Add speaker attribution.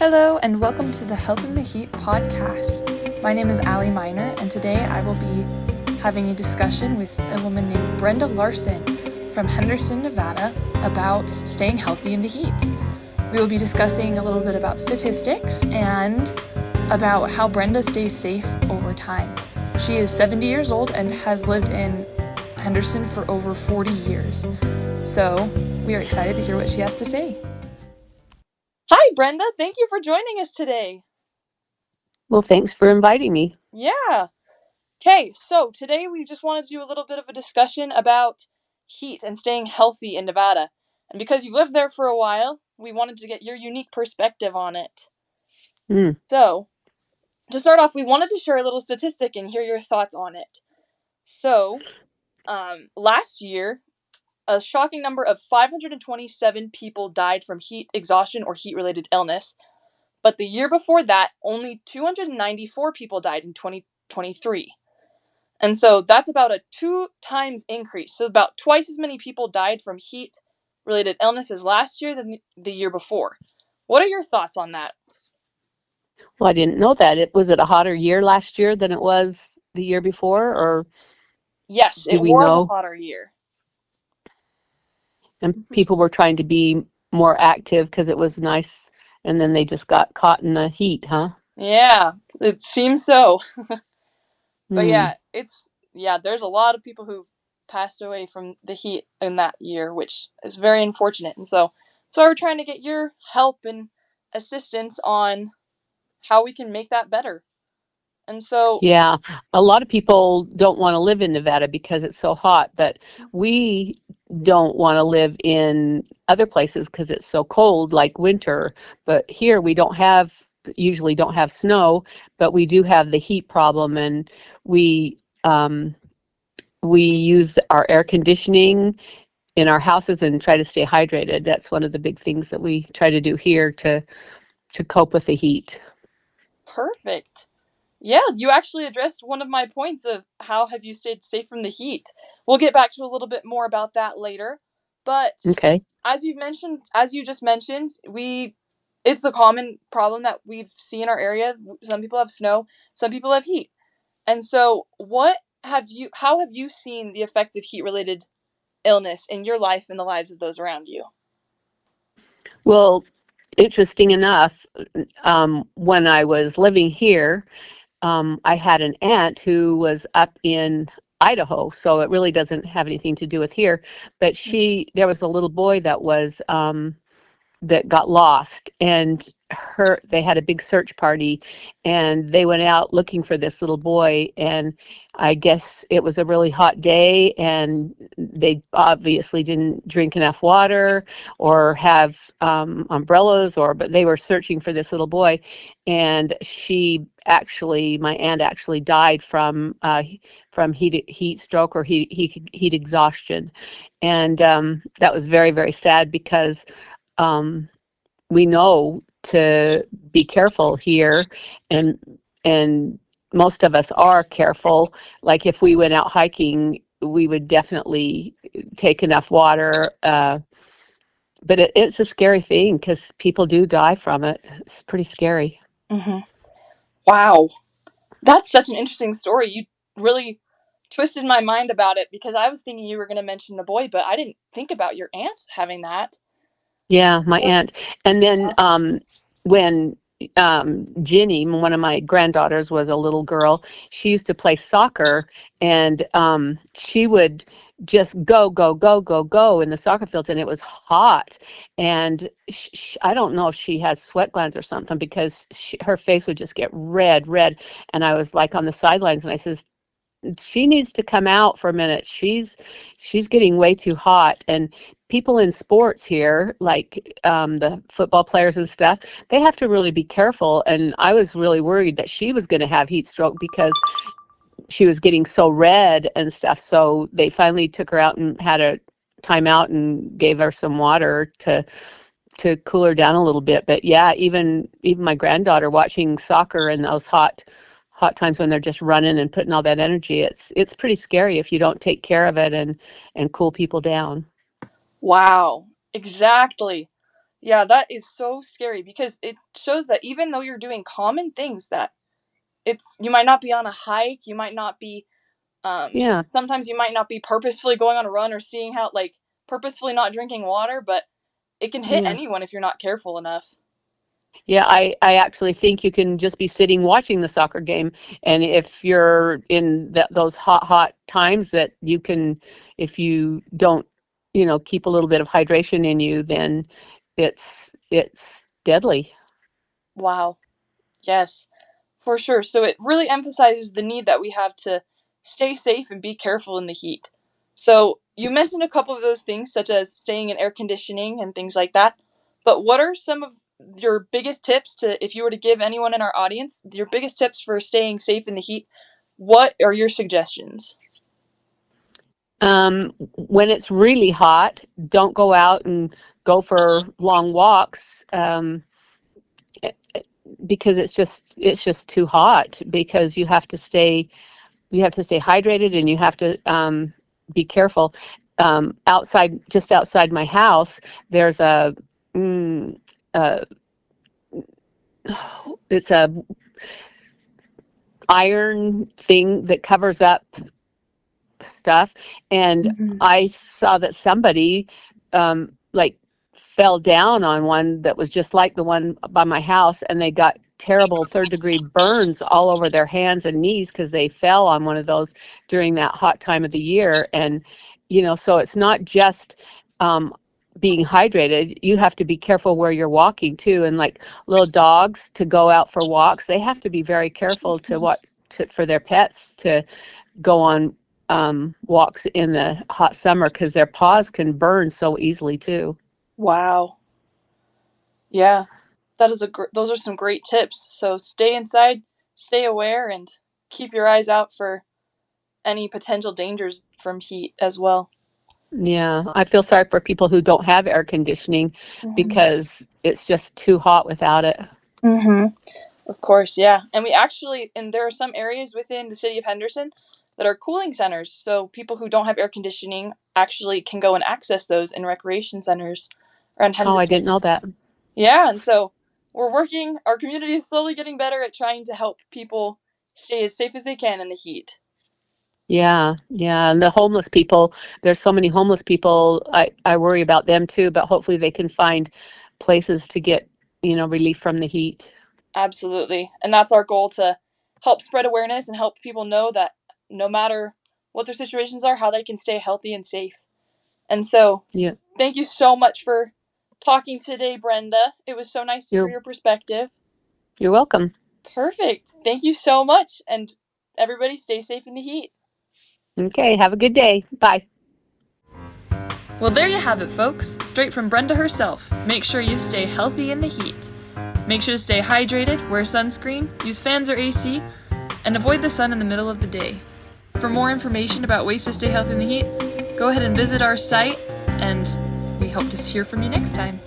Speaker 1: Hello, and welcome to the Health in the Heat podcast. My name is Allie Miner, and today I will be having a discussion with a woman named Brenda Larson from Henderson, Nevada, about staying healthy in the heat. We will be discussing a little bit about statistics and about how Brenda stays safe over time. She is 70 years old and has lived in Henderson for over 40 years. So we are excited to hear what she has to say. Hi, Brenda. Thank you for joining us today.
Speaker 2: Well, thanks for inviting me.
Speaker 1: Yeah. Okay, so today we just wanted to do a little bit of a discussion about heat and staying healthy in Nevada. And because you lived there for a while, we wanted to get your unique perspective on it. So, to start off, we wanted to share a little statistic and hear your thoughts on it. So, last year, a shocking number of 527 people died from heat exhaustion or heat-related illness. But the year before that, only 294 people died in 2023. And so that's about a 2 times increase. So about twice as many people died from heat-related illnesses last year than the year before. What are your thoughts on that?
Speaker 2: Well, I didn't know that. Was it a hotter year last year than it was the year before, or
Speaker 1: Yes,
Speaker 2: do
Speaker 1: it
Speaker 2: we
Speaker 1: was a
Speaker 2: know?
Speaker 1: hotter year.
Speaker 2: And people were trying to be more active because it was nice, and then they just got caught in the heat, huh?
Speaker 1: Yeah, it seems so. But
Speaker 2: Hmm.
Speaker 1: there's a lot of people who've passed away from the heat in that year, which is very unfortunate. And so that's why we're trying to get your help and assistance on how we can make that better. And so,
Speaker 2: Yeah, a lot of people don't want to live in Nevada because it's so hot, but we don't want to live in other places because it's so cold, like winter. But here we usually don't have snow, but we do have the heat problem, and we um, we use our air conditioning in our houses and try to stay hydrated. That's one of the big things that we try to do here to cope with the heat.
Speaker 1: perfect. Yeah, you actually addressed one of my points of how have you stayed safe from the heat. We'll get back to a little bit more about that later. But
Speaker 2: Okay.
Speaker 1: as you just mentioned, it's a common problem that we've seen in our area. Some people have snow, some people have heat. And so, how have you seen the effects of heat-related illness in your life and the lives of those around you?
Speaker 2: Well, interesting enough, when I was living here, I had an aunt who was up in Idaho, so it really doesn't have anything to do with here. But there was a little boy that got lost, and they had a big search party, and they went out looking for this little boy, and I guess it was a really hot day, and they obviously didn't drink enough water or have umbrellas, but they were searching for this little boy, and my aunt actually died from heat stroke or heat exhaustion, and that was very, very sad because we know to be careful here, and and most of us are careful. Like if we went out hiking, we would definitely take enough water. But it's a scary thing because people do die from it. It's pretty scary.
Speaker 1: Mm-hmm. Wow. That's such an interesting story. You really twisted my mind about it because I was thinking you were going to mention the boy, but I didn't think about your aunt having that.
Speaker 2: Yeah, my
Speaker 1: So,
Speaker 2: aunt. And then when Ginny, one of my granddaughters, was a little girl, she used to play soccer, and she would just go, go, go, go, go in the soccer fields, and it was hot. And I don't know if she has sweat glands or something because her face would just get red, red. And I was like on the sidelines, and I says, she needs to come out for a minute. She's getting way too hot. And people in sports here, like the football players and stuff, they have to really be careful. And I was really worried that she was going to have heat stroke because she was getting so red and stuff. So they finally took her out and had a timeout and gave her some water to cool her down a little bit. But yeah, even my granddaughter watching soccer in those hot times when they're just running and putting all that energy, it's pretty scary if you don't take care of it and cool people down.
Speaker 1: wow. Exactly. Yeah, that is so scary because it shows that even though you're doing common things, that you might not be on a hike, you might not be
Speaker 2: Yeah,
Speaker 1: sometimes you might not be purposefully going on a run or seeing how, like, purposefully not drinking water, but it can hit
Speaker 2: yeah.
Speaker 1: anyone if you're not careful enough.
Speaker 2: Yeah, I actually think you can just be sitting watching the soccer game, and if you're in those hot times that you can, if you don't, keep a little bit of hydration in you, then it's deadly.
Speaker 1: Wow. Yes, for sure. So it really emphasizes the need that we have to stay safe and be careful in the heat. So you mentioned a couple of those things, such as staying in air conditioning and things like that. But what are some of your biggest tips to, if you were to give anyone in our audience, your biggest tips for staying safe in the heat? What are your suggestions?
Speaker 2: When it's really hot, don't go out and go for long walks, because it's just too hot, because you have to stay hydrated, and you have to be careful. Just outside my house, there's mm, a it's a iron thing that covers up stuff, and
Speaker 1: Mhm.
Speaker 2: I saw that somebody like fell down on one that was just like the one by my house, and they got terrible third-degree burns all over their hands and knees because they fell on one of those during that hot time of the year. And so it's not just being hydrated. You have to be careful where you're walking too, and like little dogs, to go out for walks, they have to be very careful for their pets to go on walks in the hot summer, because their paws can burn so easily too.
Speaker 1: Wow. Yeah, those are some great tips. So stay inside, stay aware, and keep your eyes out for any potential dangers from heat as well.
Speaker 2: Yeah, I feel sorry for people who don't have air conditioning,
Speaker 1: Mhm.
Speaker 2: because it's just too hot without it.
Speaker 1: Mhm. Of course, yeah. And there are some areas within the city of Henderson that are cooling centers. So people who don't have air conditioning actually can go and access those in recreation centers around
Speaker 2: Oh, I
Speaker 1: Henderson.
Speaker 2: didn't know that.
Speaker 1: Yeah, and so our community is slowly getting better at trying to help people stay as safe as they can in the heat.
Speaker 2: Yeah, yeah, and the homeless people, there's so many homeless people. I worry about them too, but hopefully they can find places to get, relief from the heat.
Speaker 1: Absolutely. And that's our goal, to help spread awareness and help people know that no matter what their situations are, how they can stay healthy and safe. And so,
Speaker 2: Yeah,
Speaker 1: thank you so much for talking today, Brenda. It was so nice to hear
Speaker 2: you're
Speaker 1: your perspective.
Speaker 2: you're welcome.
Speaker 1: Perfect. Thank you so much. And everybody stay safe in the heat.
Speaker 2: Okay, have a good day. Bye.
Speaker 1: Well, there you have it, folks. Straight from Brenda herself. Make sure you stay healthy in the heat. Make sure to stay hydrated, wear sunscreen, use fans or AC, and avoid the sun in the middle of the day. For more information about ways to stay healthy in the heat, go ahead and visit our site, and we hope to hear from you next time.